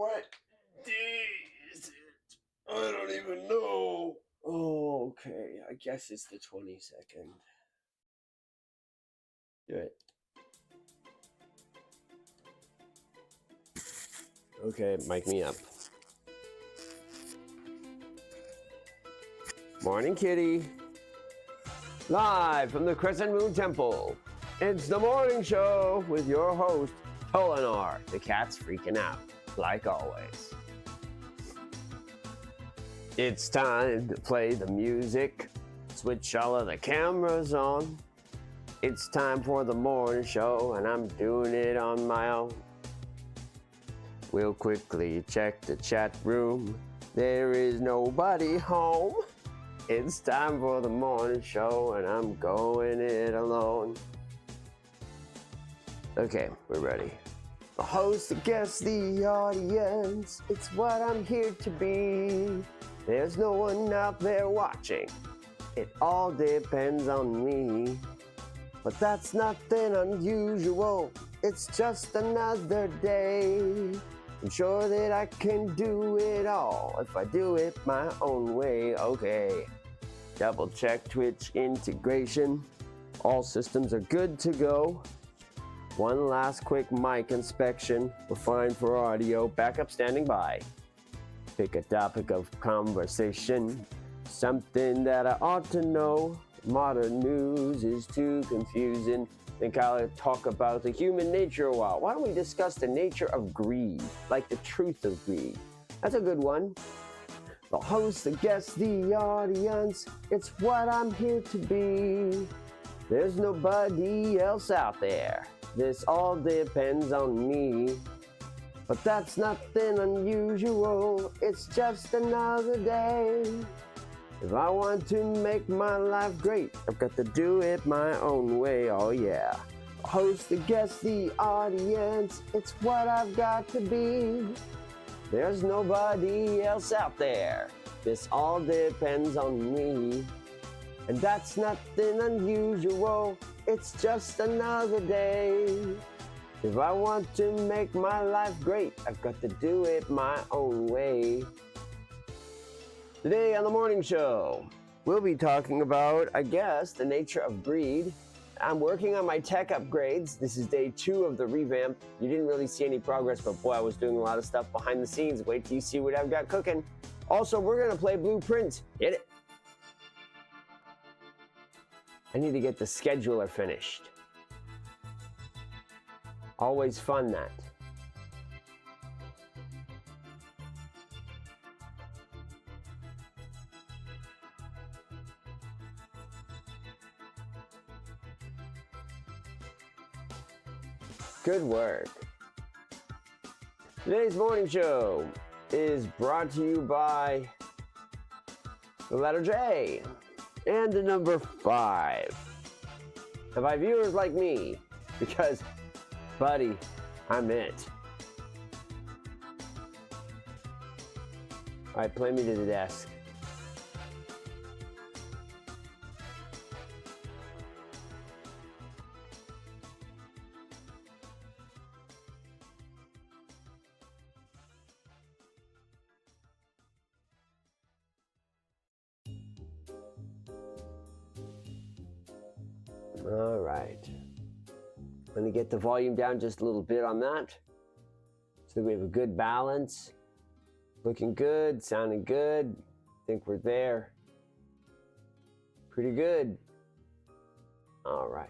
What day is it? I don't even know. Oh, okay. I guess it's the 22nd. Do it. Okay, mic me up. Morning, kitty. Live from the Crescent Moon Temple. It's the morning show with your host, Tolinar. The cat's freaking out, like always. It's time to play the music. Switch all of the cameras on. It's time for the morning show, and I'm doing it on my own. We'll quickly check the chat room. There is nobody home. It's time for the morning show, and I'm going it alone. Okay, we're ready. The host, the guest, the audience. It's what I'm here to be. There's no one out there watching. It all depends on me. But that's nothing unusual. It's just another day. I'm sure that I can do it all if I do it my own way. Okay. Double check Twitch integration. All systems are good to go. One last quick mic inspection. We're fine for audio. Backup standing by. Pick a topic of conversation. Something that I ought to know. Modern news is too confusing. Think I'll talk about the human nature a while. Why don't we discuss the nature of greed, like the truth of greed? That's a good one. The host, the guest, the audience, it's what I'm here to be. There's nobody else out there. This all depends on me. But that's nothing unusual. It's just another day. If I want to make my life great, I've got to do it my own way, oh yeah. Host, the guest, the audience, it's what I've got to be. There's nobody else out there. This all depends on me. And that's nothing unusual, it's just another day. If I want to make my life great, I've got to do it my own way. Today on the morning show, we'll be talking about, I guess, the nature of greed. I'm working on my tech upgrades. This is day 2 of the revamp. You didn't really see any progress, but boy, I was doing a lot of stuff behind the scenes. Wait till you see what I've got cooking. Also, we're gonna play Blueprint. Hit it. I need to get the scheduler finished. Always fun, that. Good work. Today's morning show is brought to you by the letter J and the number 5. And by viewers like me, because, buddy, I'm it. All right, play me to the desk. All right. Let me get the volume down just a little bit on that, so that we have a good balance. Looking good, sounding good. Think we're there. Pretty good. All right.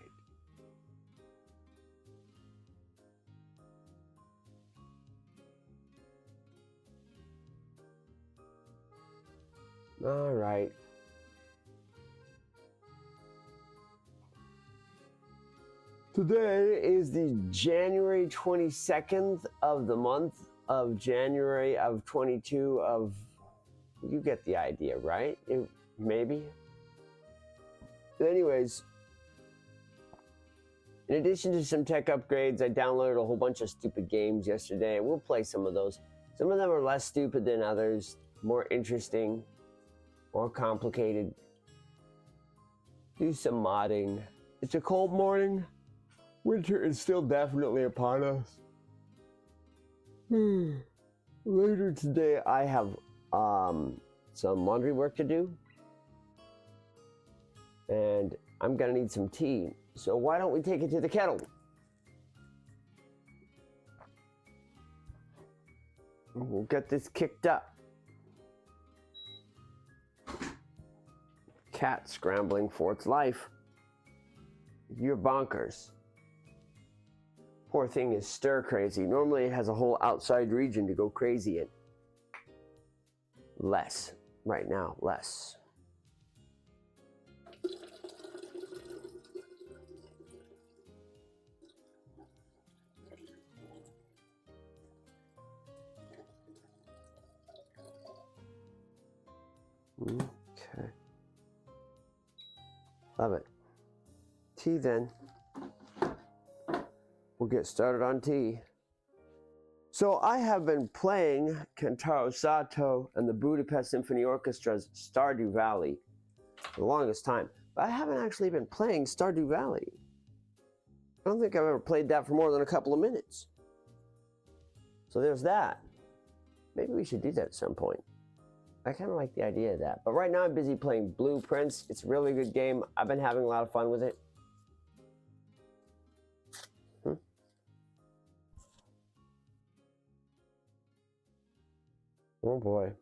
All right. Today is the January 22nd of the month of January of 22 of, you get the idea, right? Maybe. But anyways, in addition to some tech upgrades, I downloaded a whole bunch of stupid games yesterday. We'll play some of those. Some of them are less stupid than others, more interesting, more complicated. Do some modding. It's a cold morning. Winter is still definitely upon us. Later today, I have some laundry work to do, and I'm gonna need some tea. So why don't we take it to the kettle? We'll get this kicked up. Cat scrambling for its life. You're bonkers. Poor thing is stir crazy. Normally it has a whole outside region to go crazy in. Less. Right now, less. Okay. Love it. Tea then. We'll get started on tea. So I have been playing Kentaro Sato and the Budapest Symphony Orchestra's Stardew Valley for the longest time, but I haven't actually been playing Stardew Valley. I don't think I've ever played that for more than a couple of minutes. So there's that. Maybe we should do that at some point. I kind of like the idea of that. But right now I'm busy playing Blueprints. It's a really good game. I've been having a lot of fun with it. Oh boy.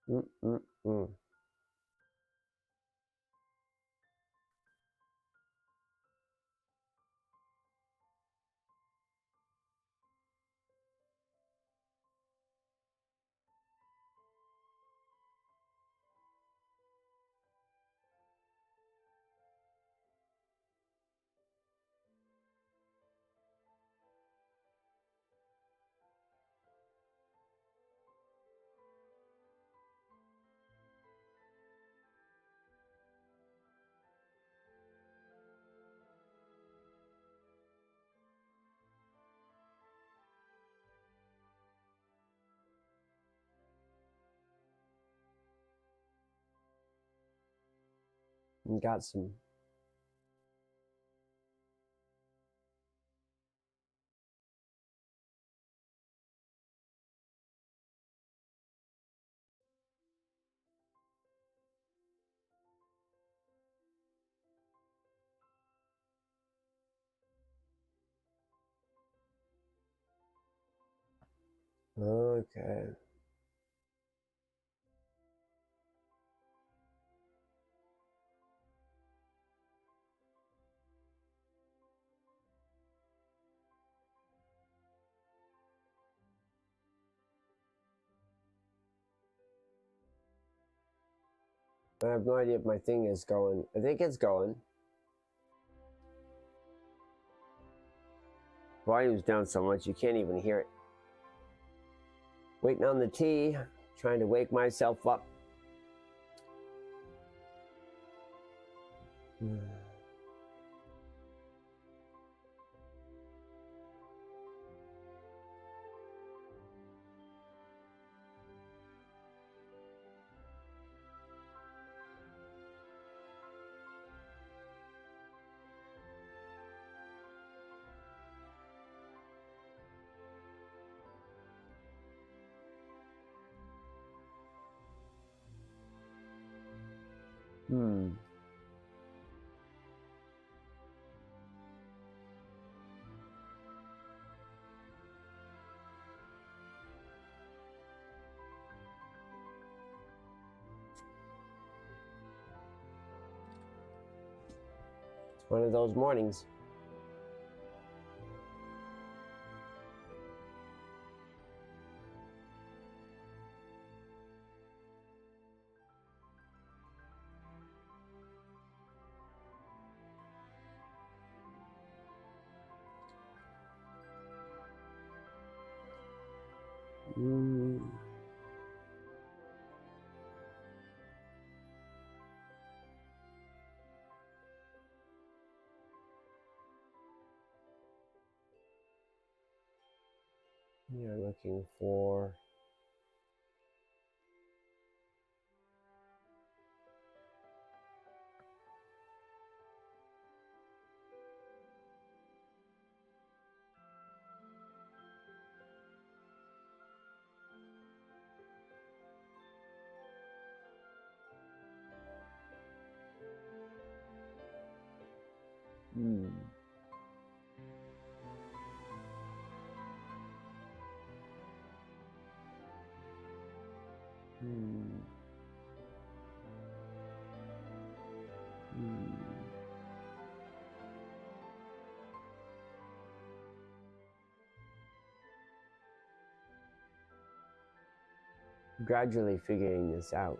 Mm-mm-mm. Got some. Okay. I have no idea if my thing is going. I think it's going. Volume's down so much you can't even hear it. Waiting on the tea, trying to wake myself up. It's one of those mornings. You're looking for gradually figuring this out.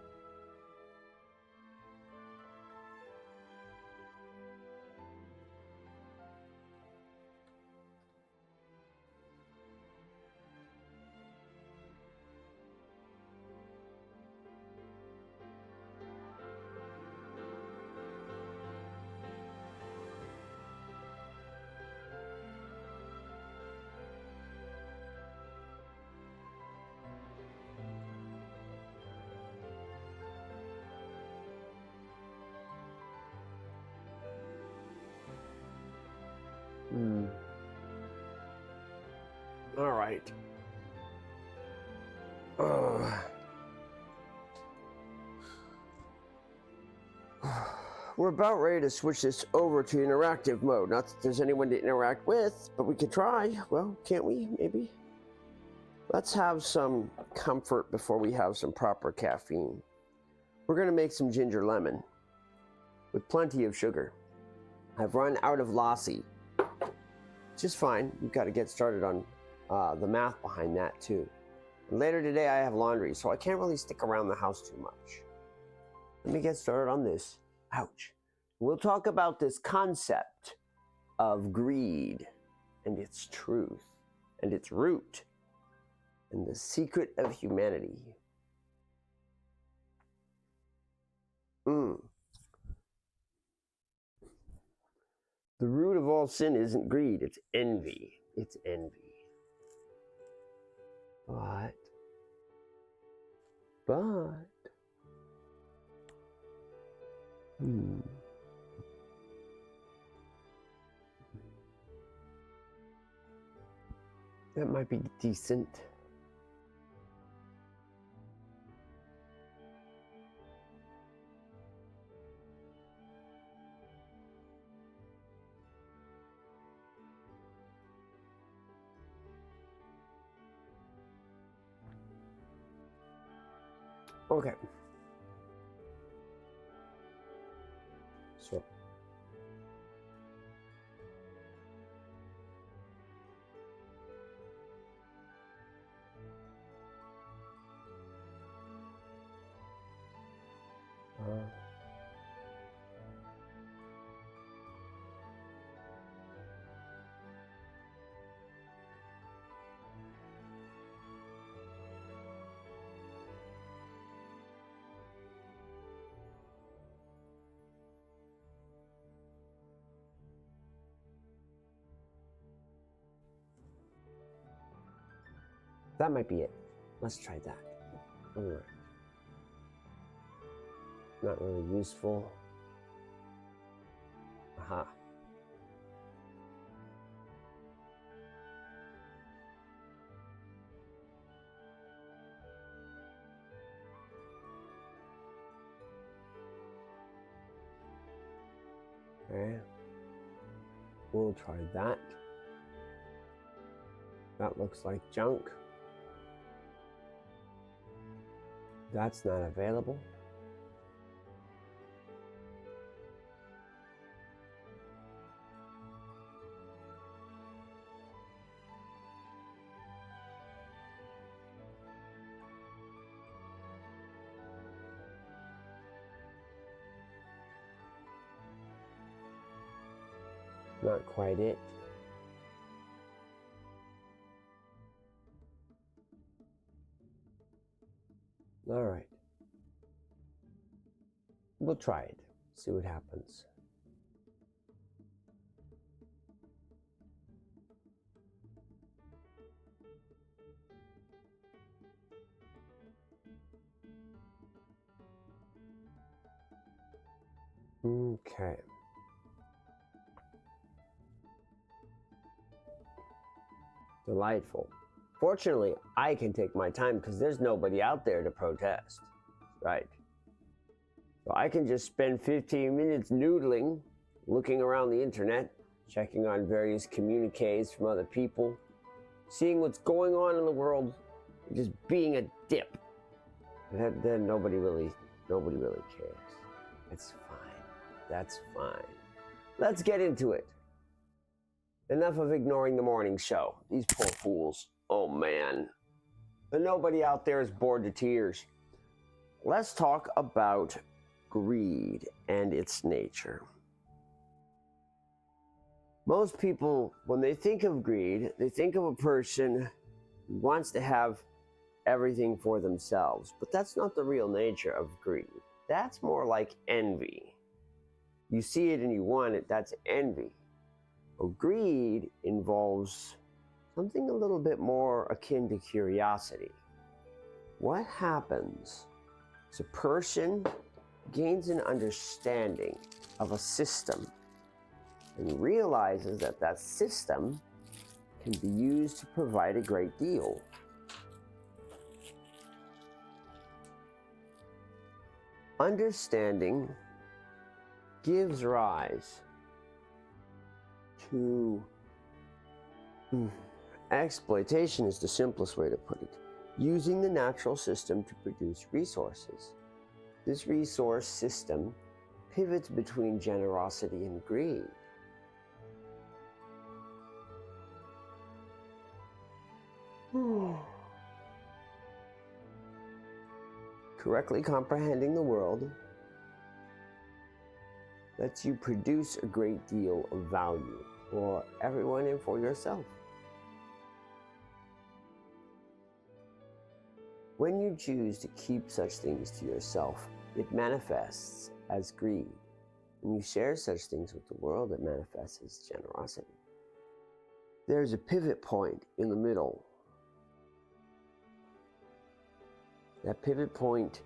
All right. We're about ready to switch this over to interactive mode. Not that there's anyone to interact with, but we could try. Well, can't we? Maybe. Let's have some comfort before we have some proper caffeine. We're going to make some ginger lemon with plenty of sugar. I've run out of lassi. Just fine. We've got to get started on the math behind that too. And later today I have laundry, so I can't really stick around the house too much. Let me get started on this. Ouch. We'll talk about this concept of greed and its truth and its root and the secret of humanity. The root of all sin isn't greed, it's envy. It's envy. But that might be decent. Okay. So that might be it. Let's try that. All right. Not really useful. Aha. Okay. We'll try that. That looks like junk. That's not available. Not quite it. All right. We'll try it. See what happens. Okay. Delightful. Fortunately, I can take my time because there's nobody out there to protest. Right. So I can just spend 15 minutes noodling, looking around the internet, checking on various communiques from other people, seeing what's going on in the world, just being a dip. Then nobody really cares. It's fine. That's fine. Let's get into it. Enough of ignoring the morning show. These poor fools. Oh man. But nobody out there is bored to tears. Let's talk about greed and its nature. Most people, when they think of greed, they think of a person who wants to have everything for themselves. But that's not the real nature of greed. That's more like envy. You see it and you want it, that's envy. Well, greed involves something a little bit more akin to curiosity. What happens is a person gains an understanding of a system and realizes that that system can be used to provide a great deal. Understanding gives rise to exploitation is the simplest way to put it. Using the natural system to produce resources. This resource system pivots between generosity and greed. Correctly comprehending the world lets you produce a great deal of value for everyone and for yourself. When you choose to keep such things to yourself, it manifests as greed. When you share such things with the world, it manifests as generosity. There's a pivot point in the middle. That pivot point,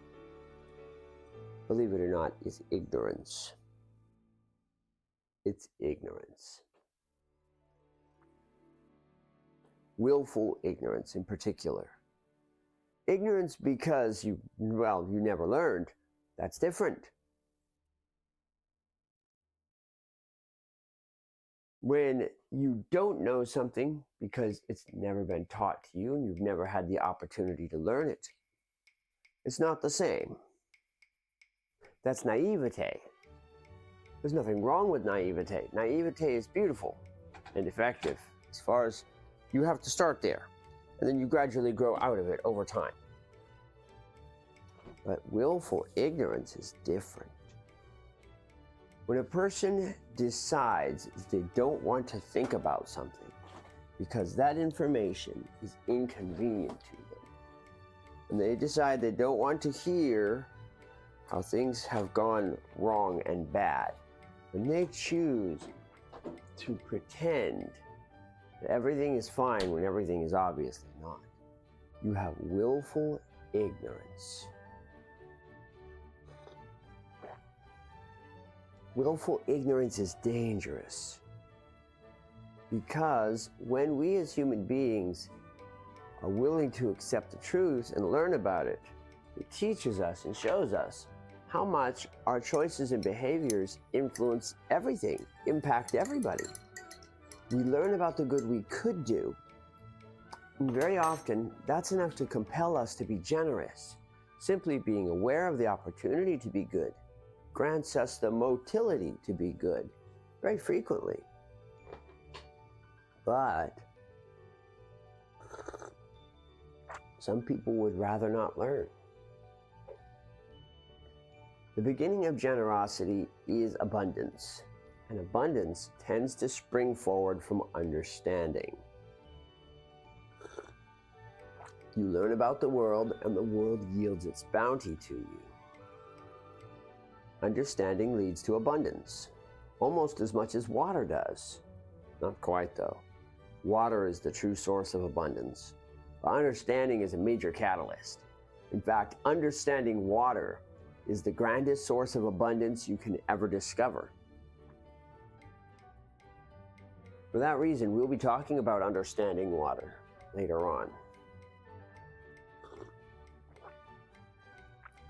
believe it or not, is ignorance. It's ignorance. Willful ignorance in particular. Ignorance because you never learned. That's different. When you don't know something because it's never been taught to you and you've never had the opportunity to learn it, it's not the same. That's naivete. There's nothing wrong with naivete. Naivete is beautiful and effective as far as you have to start there. And then you gradually grow out of it over time. But willful ignorance is different. When a person decides that they don't want to think about something because that information is inconvenient to them, and they decide they don't want to hear how things have gone wrong and bad, when they choose to pretend that everything is fine when everything is obviously not, you have willful ignorance. Willful ignorance is dangerous because when we as human beings are willing to accept the truth and learn about it, it teaches us and shows us how much our choices and behaviors influence everything, impact everybody. We learn about the good we could do, and very often that's enough to compel us to be generous. Simply being aware of the opportunity to be good grants us the motility to be good very frequently. But some people would rather not learn. The beginning of generosity is abundance, and abundance tends to spring forward from understanding. You learn about the world, and the world yields its bounty to you. Understanding leads to abundance, almost as much as water does. Not quite, though. Water is the true source of abundance, but understanding is a major catalyst. In fact, understanding water is the grandest source of abundance you can ever discover. For that reason, we'll be talking about understanding water later on.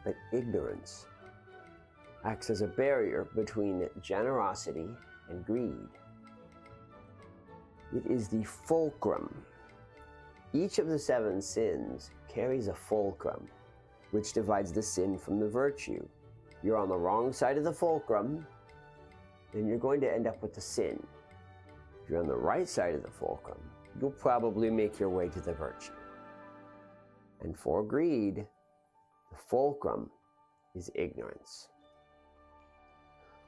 But ignorance acts as a barrier between generosity and greed. It is the fulcrum. Each of the 7 sins carries a fulcrum, which divides the sin from the virtue. You're on the wrong side of the fulcrum, then you're going to end up with the sin. If you're on the right side of the fulcrum, you'll probably make your way to the virtue. And for greed, the fulcrum is ignorance.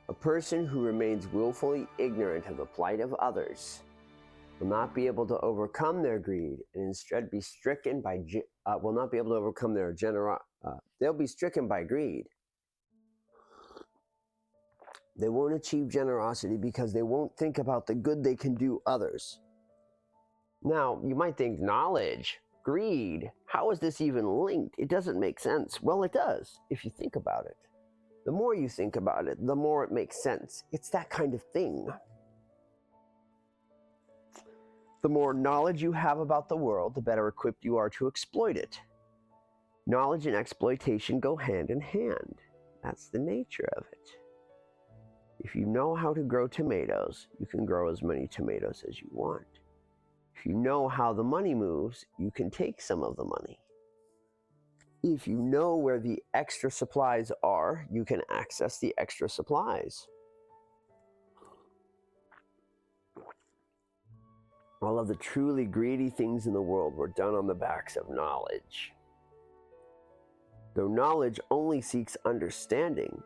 A person who remains willfully ignorant of the plight of others will not be able to overcome their greed and instead be stricken by will not be able to overcome their they'll be stricken by greed. They won't achieve generosity because they won't think about the good they can do others. Now, you might think knowledge, greed, how is this even linked? It doesn't make sense. Well, it does if you think about it. The more you think about it, the more it makes sense. It's that kind of thing. The more knowledge you have about the world, the better equipped you are to exploit it. Knowledge and exploitation go hand in hand. That's the nature of it. If you know how to grow tomatoes, you can grow as many tomatoes as you want. If you know how the money moves, you can take some of the money. If you know where the extra supplies are, you can access the extra supplies. All of the truly greedy things in the world were done on the backs of knowledge. Though knowledge only seeks understanding,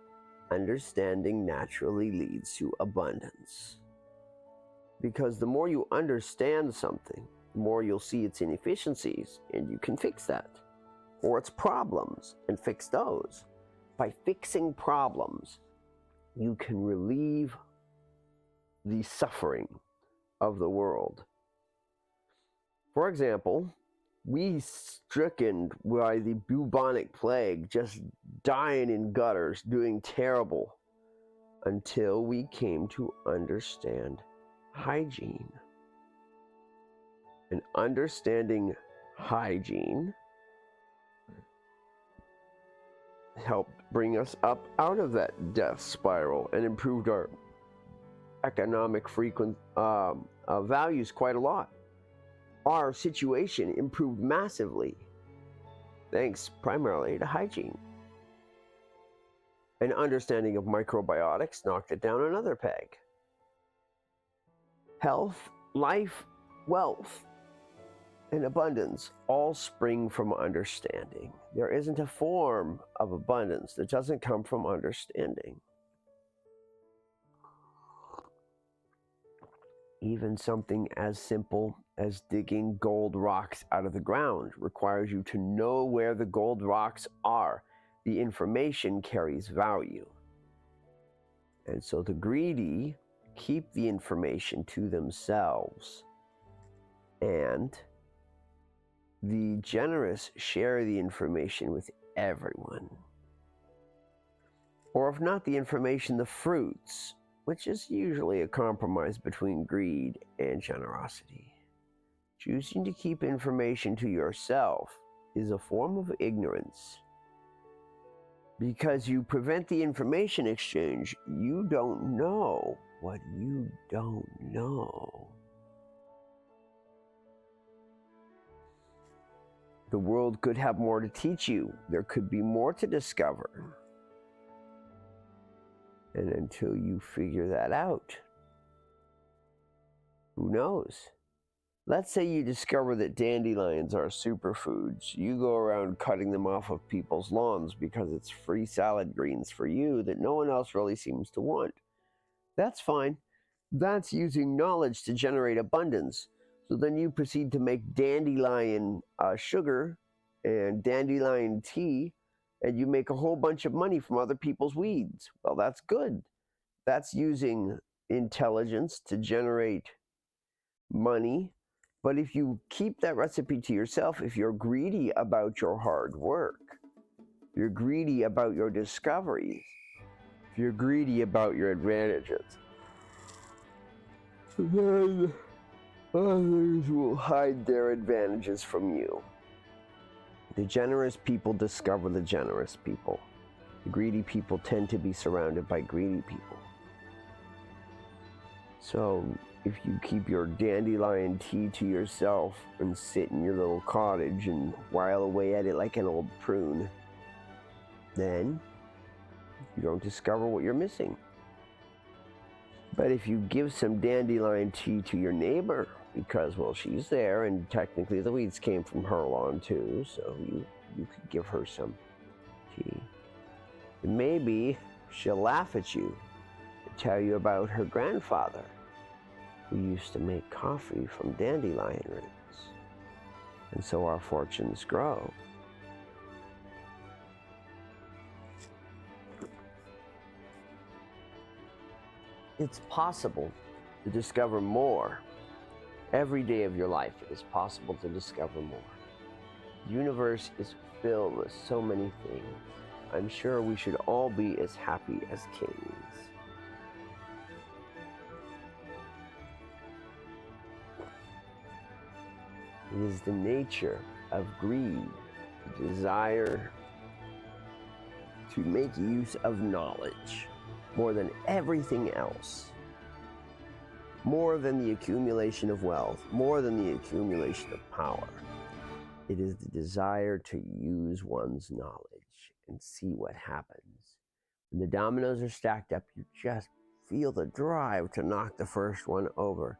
understanding naturally leads to abundance. Because the more you understand something, the more you'll see its inefficiencies, and you can fix that. Or its problems, and fix those. By fixing problems, you can relieve the suffering of the world. For example, we stricken by the bubonic plague, just dying in gutters, doing terrible, until we came to understand hygiene. And understanding hygiene helped bring us up out of that death spiral and improved our economic values quite a lot. Our situation improved massively, thanks primarily to hygiene. An understanding of microbiotics knocked it down another peg. Health, life, wealth, and abundance all spring from understanding. There isn't a form of abundance that doesn't come from understanding. Even something as simple as digging gold rocks out of the ground requires you to know where the gold rocks are. The information carries value. And so the greedy keep the information to themselves, and the generous share the information with everyone. Or if not the information, the fruits, which is usually a compromise between greed and generosity. Choosing to keep information to yourself is a form of ignorance. Because you prevent the information exchange, you don't know what you don't know. The world could have more to teach you. There could be more to discover. And until you figure that out, who knows? Let's say you discover that dandelions are superfoods. You go around cutting them off of people's lawns because it's free salad greens for you that no one else really seems to want. That's fine. That's using knowledge to generate abundance. So then you proceed to make dandelion sugar and dandelion tea, and you make a whole bunch of money from other people's weeds. Well, that's good. That's using intelligence to generate money. But if you keep that recipe to yourself, if you're greedy about your hard work, if you're greedy about your discoveries, if you're greedy about your advantages, then others will hide their advantages from you. The generous people discover the generous people. The greedy people tend to be surrounded by greedy people. So if you keep your dandelion tea to yourself and sit in your little cottage and while away at it like an old prune, then you don't discover what you're missing. But if you give some dandelion tea to your neighbor, because, well, she's there and technically the weeds came from her lawn too, so you could give her some tea. And maybe she'll laugh at you and tell you about her grandfather who used to make coffee from dandelion roots. And so our fortunes grow. It's possible to discover more. Every day of your life, it is possible to discover more. The universe is filled with so many things. I'm sure we should all be as happy as kings. It is the nature of greed, the desire to make use of knowledge more than everything else. More than the accumulation of wealth, more than the accumulation of power. It is the desire to use one's knowledge and see what happens. When the dominoes are stacked up, you just feel the drive to knock the first one over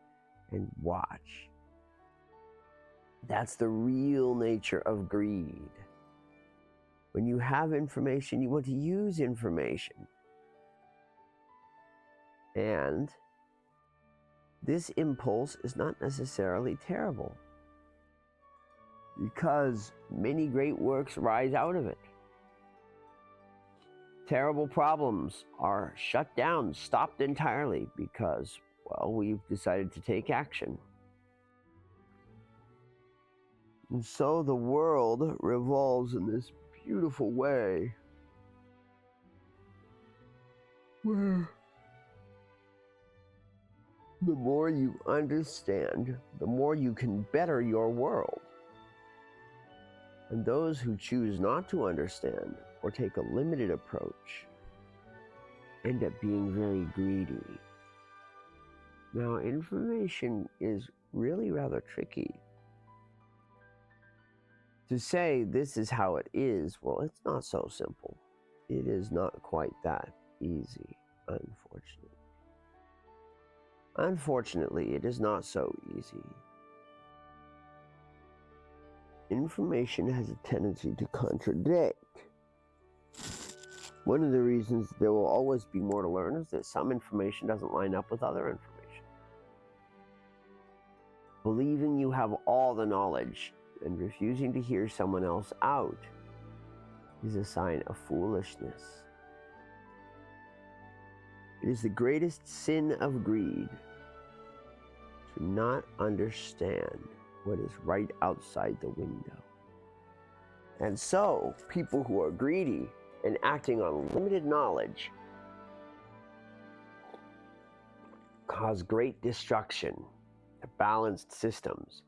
and watch. That's the real nature of greed. When you have information, you want to use information. And this impulse is not necessarily terrible, because many great works rise out of it. Terrible problems are shut down, stopped entirely, because, well, we've decided to take action. And so the world revolves in this beautiful way where the more you understand, the more you can better your world. And those who choose not to understand or take a limited approach end up being very greedy. Now, information is really rather tricky. To say this is how it is, well, it's not so simple. It is not quite that easy, unfortunately. Unfortunately, it is not so easy. Information has a tendency to contradict. One of the reasons there will always be more to learn is that some information doesn't line up with other information. Believing you have all the knowledge and refusing to hear someone else out is a sign of foolishness. It is the greatest sin of greed to not understand what is right outside the window. And so, people who are greedy and acting on limited knowledge cause great destruction to balanced systems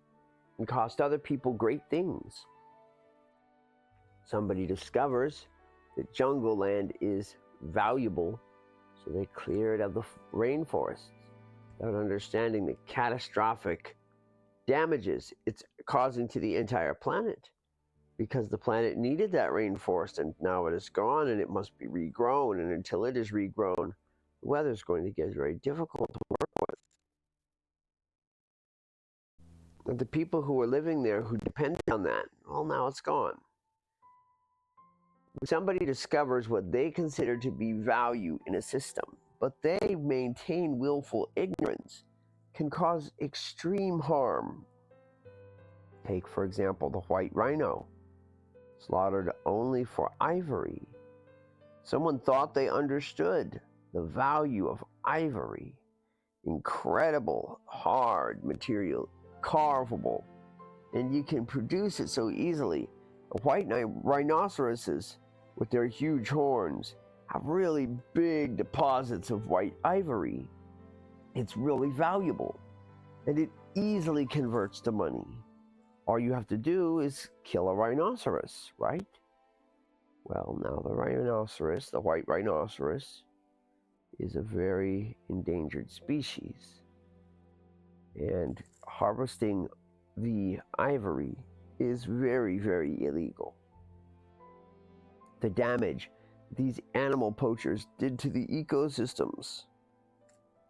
and cost other people great things. Somebody discovers that jungle land is valuable, so they clear it of the rainforests without understanding the catastrophic damages it's causing to the entire planet, because the planet needed that rainforest and now it is gone and it must be regrown, and until it is regrown, the weather is going to get very difficult to work with. And the people who were living there who depended on that, well, now it's gone. When somebody discovers what they consider to be value in a system, but they maintain willful ignorance, can cause extreme harm. Take, for example, the white rhino, slaughtered only for ivory. Someone thought they understood the value of ivory. Incredible, hard material, carvable, and you can produce it so easily. White rhinoceroses with their huge horns, have really big deposits of white ivory. It's really valuable, and it easily converts to money. All you have to do is kill a rhinoceros, right? Well, now the rhinoceros, the white rhinoceros, is a very endangered species. And harvesting the ivory is very, very illegal. The damage these animal poachers did to the ecosystems is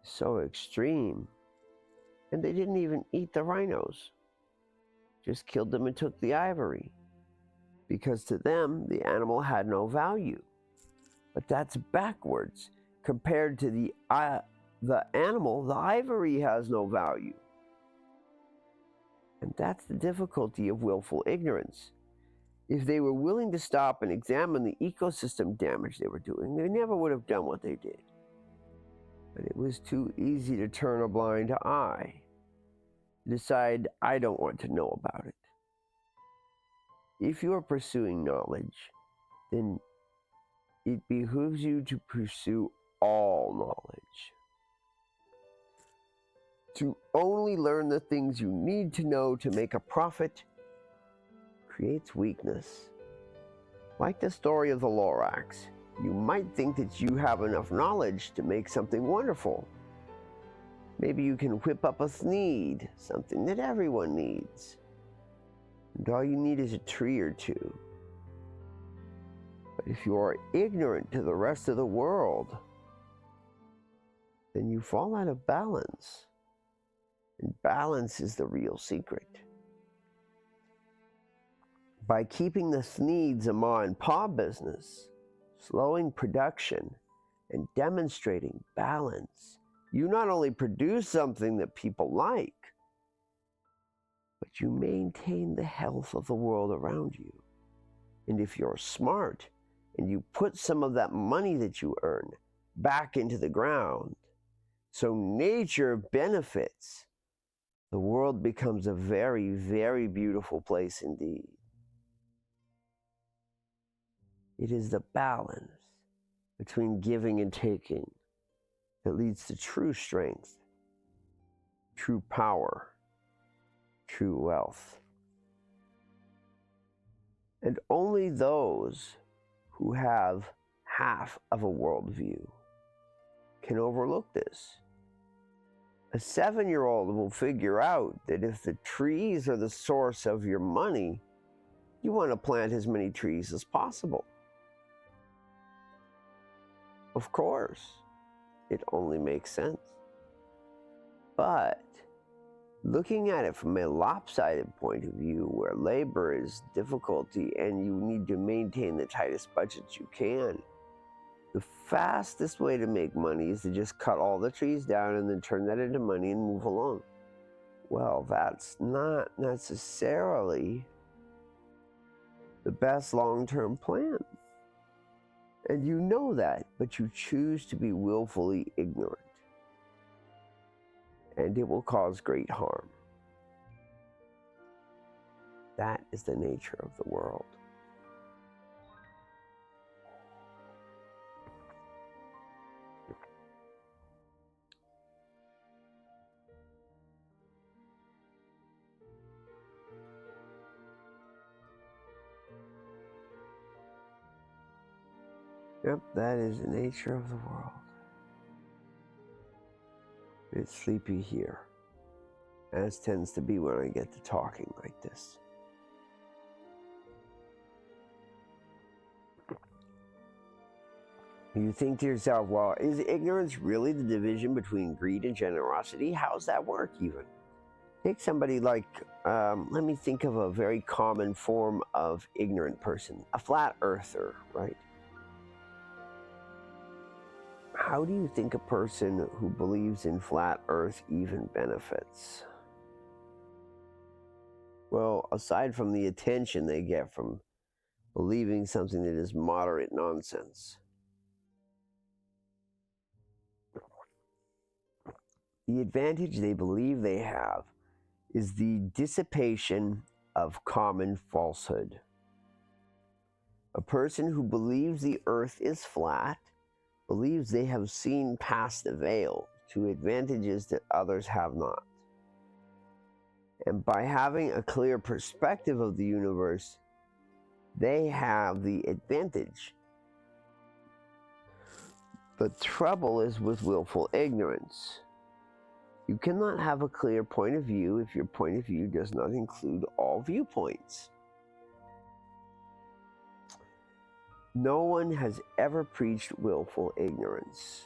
so extreme. And they didn't even eat the rhinos, just killed them and took the ivory, because to them the animal had no value. But that's backwards. Compared to the animal, the ivory has no value. And that's the difficulty of willful ignorance. If they were willing to stop and examine the ecosystem damage they were doing, they never would have done what they did. But it was too easy to turn a blind eye, decide, I don't want to know about it. If you are pursuing knowledge, then it behooves you to pursue all knowledge. To only learn the things you need to know to make a profit creates weakness. Like the story of the Lorax, you might think that you have enough knowledge to make something wonderful. Maybe you can whip up a Sneed, something that everyone needs. And all you need is a tree or two. But if you are ignorant to the rest of the world, then you fall out of balance. And balance is the real secret. By keeping the Sneeds a ma and pa business, slowing production, and demonstrating balance, you not only produce something that people like, but you maintain the health of the world around you. And if you're smart and you put some of that money that you earn back into the ground, so nature benefits, the world becomes a very, very beautiful place indeed. It is the balance between giving and taking that leads to true strength, true power, true wealth. And only those who have half of a worldview can overlook this. A 7-year-old will figure out that if the trees are the source of your money, you want to plant as many trees as possible. Of course, it only makes sense. But looking at it from a lopsided point of view, where labor is difficulty and you need to maintain the tightest budgets you can, the fastest way to make money is to just cut all the trees down and then turn that into money and move along. Well, that's not necessarily the best long-term plan. And you know that, but you choose to be willfully ignorant. And it will cause great harm. That is the nature of the world. Yep, that is the nature of the world. It's sleepy here, as tends to be when I get to talking like this. You think to yourself, well, is ignorance really the division between greed and generosity? How's that work even? Take somebody like, let me think of a very common form of ignorant person, a flat earther, right? How do you think a person who believes in flat earth even benefits? Well, aside from the attention they get from believing something that is moderate nonsense. The advantage they believe they have is the dissipation of common falsehood. A person who believes the earth is flat believes they have seen past the veil to advantages that others have not. And by having a clear perspective of the universe, they have the advantage. The trouble is with willful ignorance. You cannot have a clear point of view if your point of view does not include all viewpoints. No one has ever preached willful ignorance.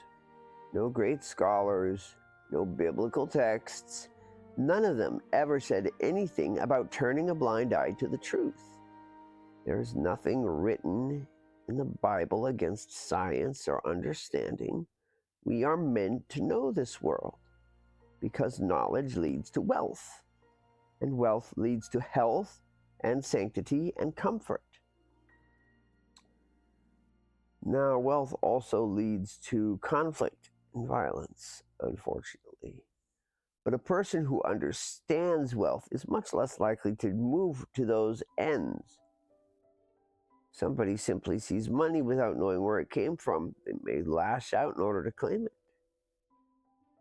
No great scholars, no biblical texts, none of them ever said anything about turning a blind eye to the truth. There is nothing written in the Bible against science or understanding. We are meant to know this world because knowledge leads to wealth, and wealth leads to health and sanctity and comfort. Now, wealth also leads to conflict and violence, unfortunately. But a person who understands wealth is much less likely to move to those ends. Somebody simply sees money without knowing where it came from. They may lash out in order to claim it.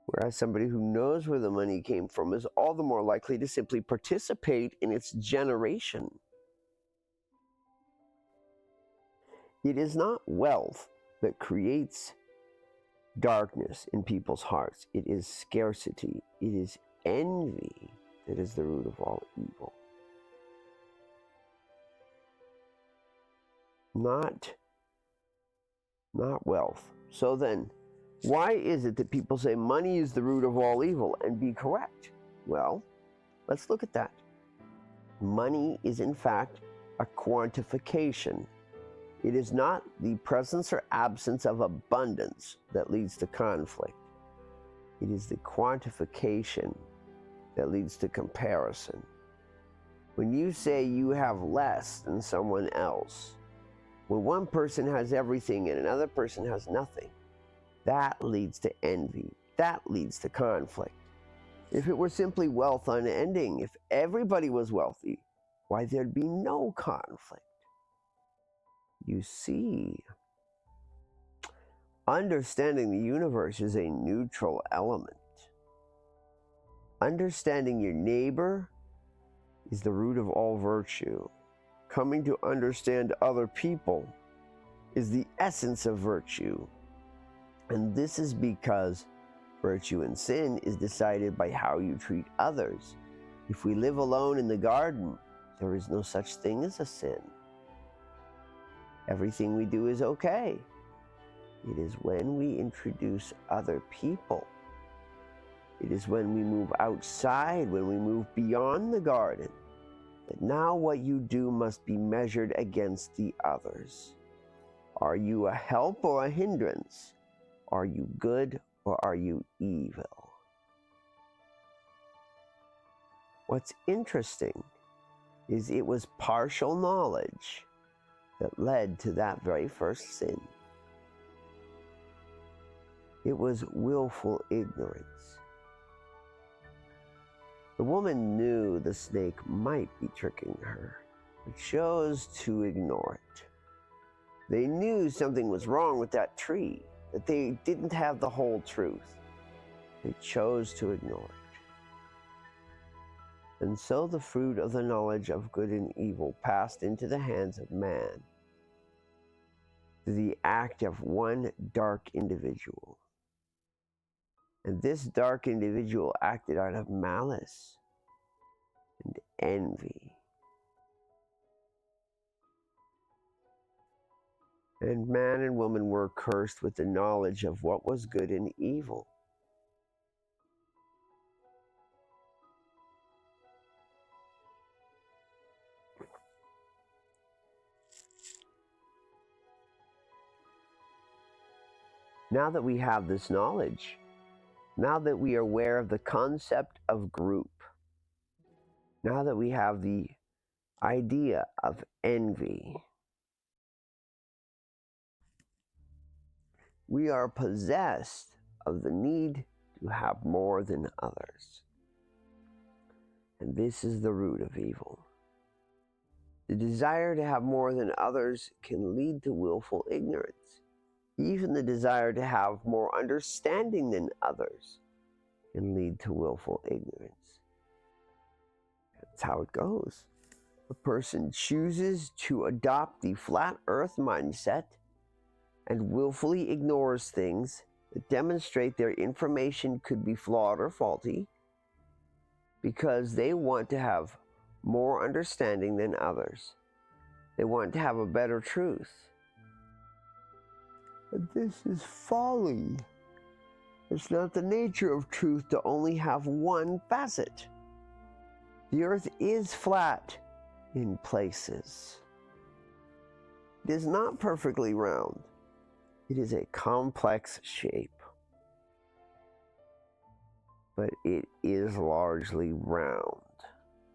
Whereas somebody who knows where the money came from is all the more likely to simply participate in its generation. It is not wealth that creates darkness in people's hearts. It is scarcity. It is envy that is the root of all evil. Not wealth. So then, why is it that people say money is the root of all evil and be correct? Well, let's look at that. Money is in fact a quantification. It is not the presence or absence of abundance that leads to conflict. It is the quantification that leads to comparison. When you say you have less than someone else, when one person has everything and another person has nothing, that leads to envy. That leads to conflict. If it were simply wealth unending, if everybody was wealthy, why, there'd be no conflict. You see, understanding the universe is a neutral element. Understanding your neighbor is the root of all virtue. Coming to understand other people is the essence of virtue. And this is because virtue and sin is decided by how you treat others. If we live alone in the garden, there is no such thing as a sin. Everything we do is okay. It is when we introduce other people, it is when we move outside, when we move beyond the garden, that now what you do must be measured against the others. Are you a help or a hindrance? Are you good or are you evil? What's interesting is it was partial knowledge that led to that very first sin. It was willful ignorance. The woman knew the snake might be tricking her, but chose to ignore it. They knew something was wrong with that tree, that they didn't have the whole truth. They chose to ignore it. And so the fruit of the knowledge of good and evil passed into the hands of man through the act of one dark individual. And this dark individual acted out of malice and envy. And man and woman were cursed with the knowledge of what was good and evil. Now that we have this knowledge, now that we are aware of the concept of group, now that we have the idea of envy, we are possessed of the need to have more than others. And this is the root of evil. The desire to have more than others can lead to willful ignorance. Even the desire to have more understanding than others can lead to willful ignorance. That's how it goes. A person chooses to adopt the flat earth mindset and willfully ignores things that demonstrate their information could be flawed or faulty because they want to have more understanding than others. They want to have a better truth. But this is folly. It's not the nature of truth to only have one facet. The earth is flat in places. It is not perfectly round. It is a complex shape. But it is largely round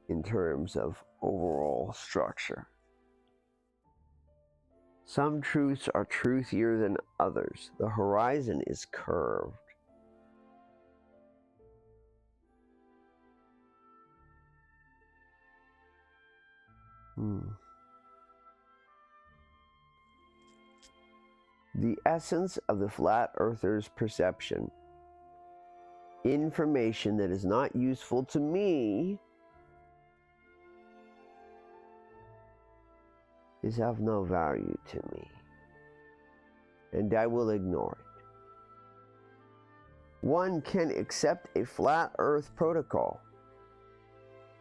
in terms of overall structure. Some truths are truthier than others. The horizon is curved. The essence of the flat earther's perception. Information that is not useful to me is of no value to me, and I will ignore it. One can accept a flat earth protocol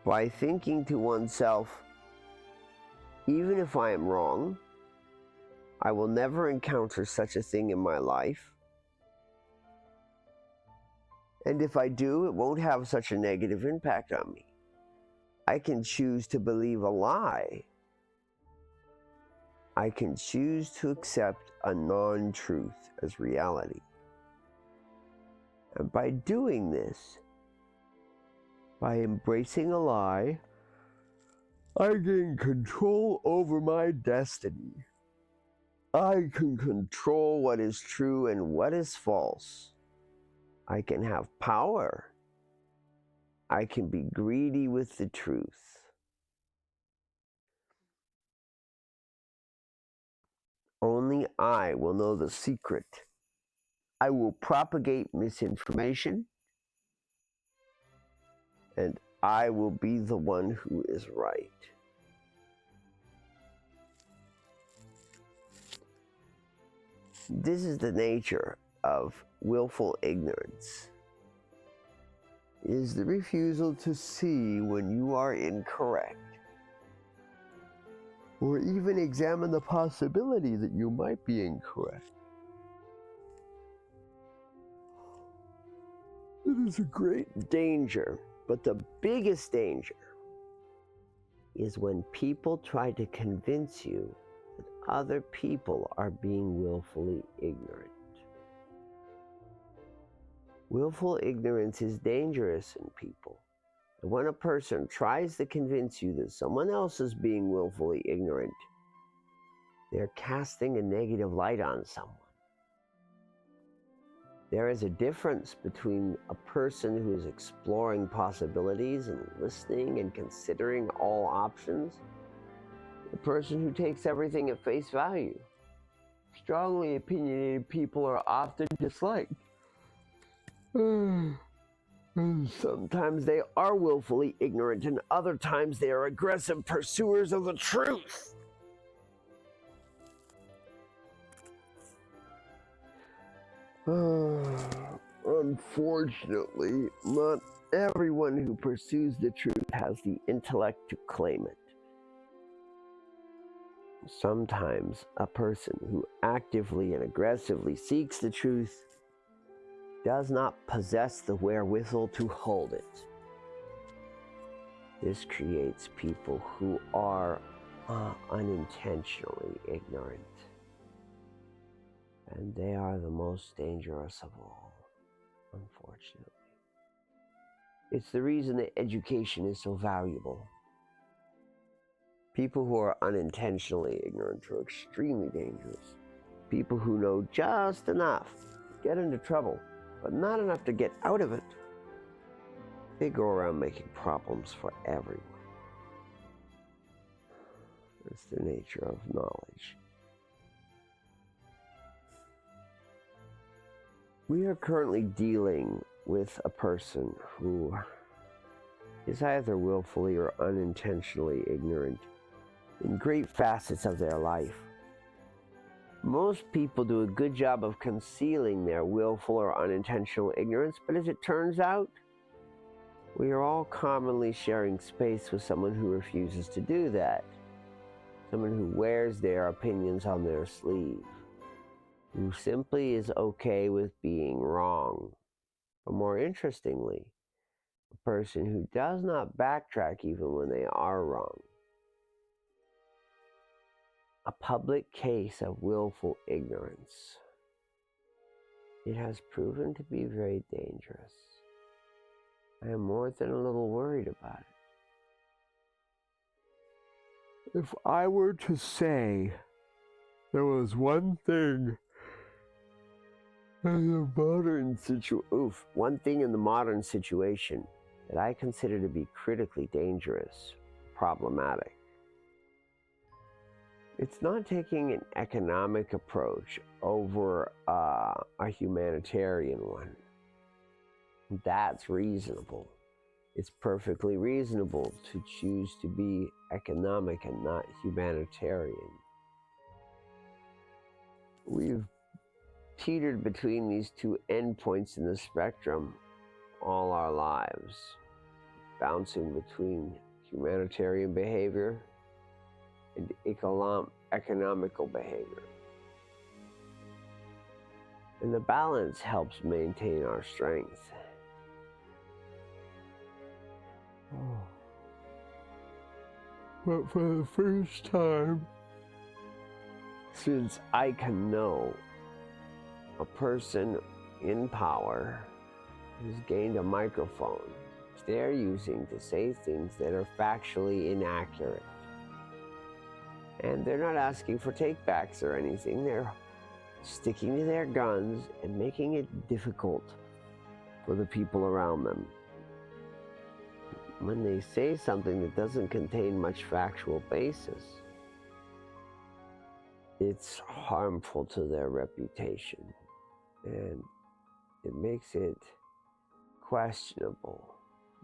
by thinking to oneself, even if I am wrong, I will never encounter such a thing in my life. And if I do, it won't have such a negative impact on me. I can choose to believe a lie. I can choose to accept a non-truth as reality. And by doing this, by embracing a lie, I gain control over my destiny. I can control what is true and what is false. I can have power. I can be greedy with the truth. Only I will know the secret. I will propagate misinformation, and I will be the one who is right. This is the nature of willful ignorance. It is the refusal to see when you are incorrect, or even examine the possibility that you might be incorrect. It is a great danger, but the biggest danger is when people try to convince you that other people are being willfully ignorant. Willful ignorance is dangerous in people. And when a person tries to convince you that someone else is being willfully ignorant, they're casting a negative light on someone. There is a difference between a person who is exploring possibilities and listening and considering all options, and a person who takes everything at face value. Strongly opinionated people are often disliked. Sometimes they are willfully ignorant, and other times they are aggressive pursuers of the truth. Unfortunately, not everyone who pursues the truth has the intellect to claim it. Sometimes a person who actively and aggressively seeks the truth does not possess the wherewithal to hold it. This creates people who are unintentionally ignorant. And they are the most dangerous of all, unfortunately. It's the reason that education is so valuable. People who are unintentionally ignorant are extremely dangerous. People who know just enough to get into trouble, but not enough to get out of it. They go around making problems for everyone. It's the nature of knowledge. We are currently dealing with a person who is either willfully or unintentionally ignorant in great facets of their life. Most people do a good job of concealing their willful or unintentional ignorance, but as it turns out, we are all commonly sharing space with someone who refuses to do that. Someone who wears their opinions on their sleeve, who simply is okay with being wrong. But more interestingly, a person who does not backtrack even when they are wrong. A public case of willful ignorance. It has proven to be very dangerous. I am more than a little worried about it. If I were to say there was one thing in the modern situation that I consider to be critically dangerous, problematic, it's not taking an economic approach over a humanitarian one. That's reasonable. It's perfectly reasonable to choose to be economic and not humanitarian. We've teetered between these two endpoints in the spectrum all our lives, bouncing between humanitarian behavior and economical behavior. And the balance helps maintain our strength. But for the first time since I can know, a person in power who's gained a microphone they're using to say things that are factually inaccurate. And they're not asking for takebacks or anything. They're sticking to their guns and making it difficult for the people around them. When they say something that doesn't contain much factual basis, it's harmful to their reputation, and it makes it questionable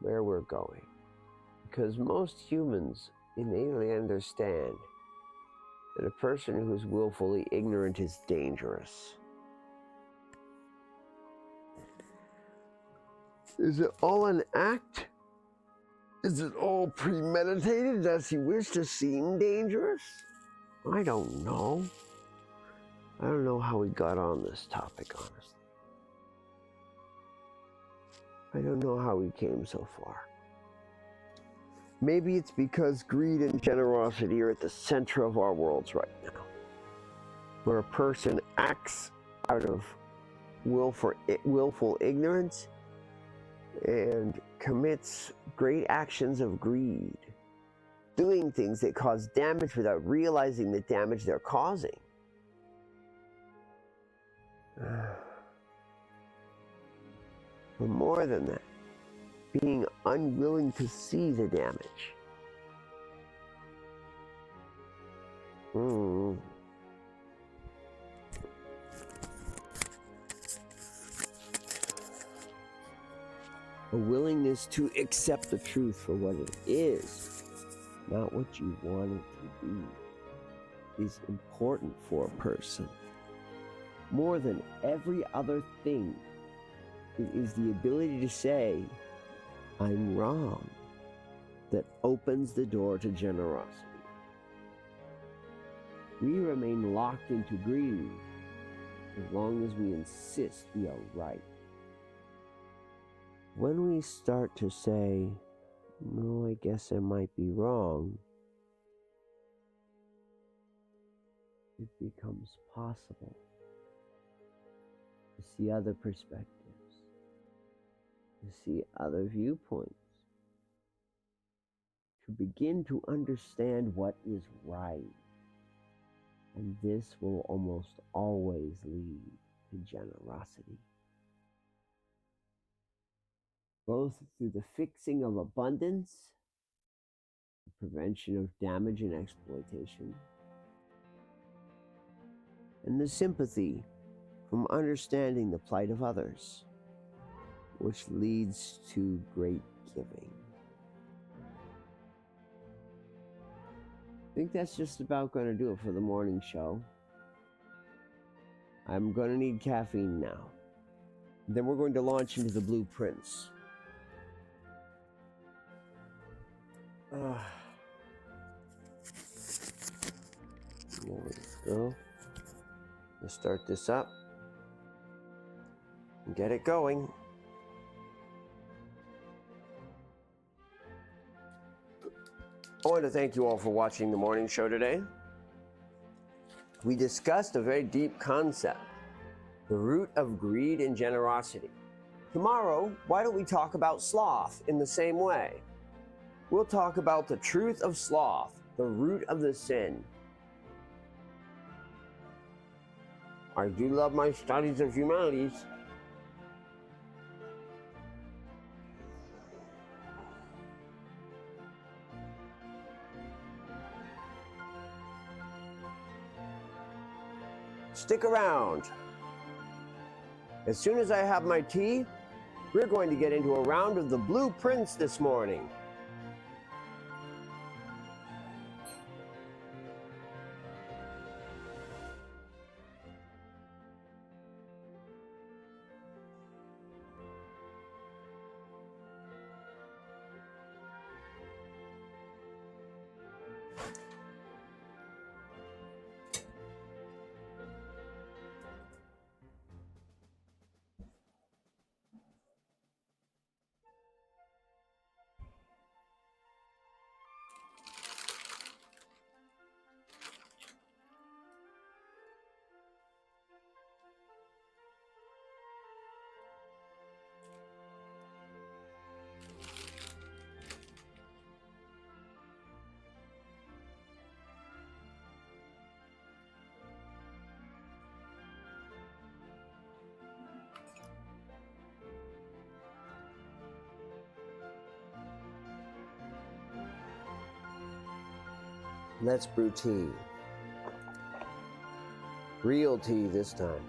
where we're going. Because most humans innately understand that a person who's willfully ignorant is dangerous. Is it all an act? Is it all premeditated? Does he wish to seem dangerous? I don't know. I don't know how we got on this topic, honestly. I don't know how we came so far. Maybe it's because greed and generosity are at the center of our worlds right now, where a person acts out of willful ignorance and commits great actions of greed, doing things that cause damage without realizing the damage they're causing. But more than that, being unwilling to see the damage. A willingness to accept the truth for what it is, not what you want it to be, is important for a person. More than every other thing, it is the ability to say, I'm wrong, that opens the door to generosity. We remain locked into greed as long as we insist we are right. When we start to say, no, I guess I might be wrong, it becomes possible to see other perspectives, to see other viewpoints, to begin to understand what is right. And this will almost always lead to generosity. Both through the fixing of abundance, the prevention of damage and exploitation, and the sympathy from understanding the plight of others, which leads to great giving. I think that's just about going to do it for the morning show. I'm going to need caffeine now. Then we're going to launch into the blueprints. There we go. Let's start this up and get it going. I want to thank you all for watching the morning show today. We discussed a very deep concept, the root of greed and generosity. Tomorrow, why don't we talk about sloth in the same way? We'll talk about the truth of sloth, the root of the sin. I do love my studies of humanities. Stick around. As soon as I have my tea, we're going to get into a round of the blueprints this morning. Let's brew tea. Real tea this time.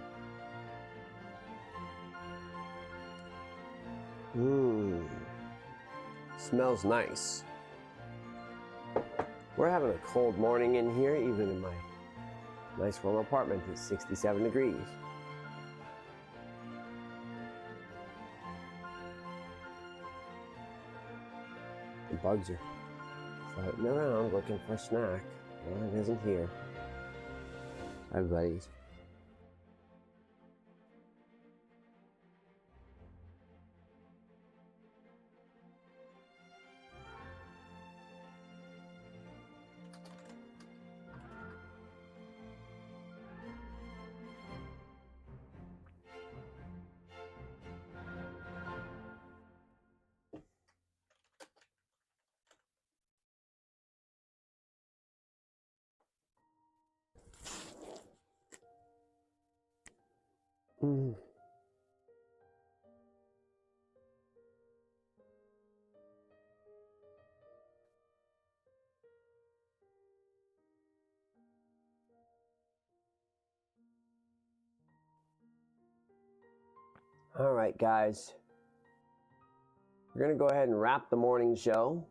Smells nice. We're having a cold morning in here, even in my nice warm apartment. It's 67 degrees. The bugs are floating around looking for a snack. Well, it isn't here. Hi, buddies. All right, guys. We're going to go ahead and wrap the morning show.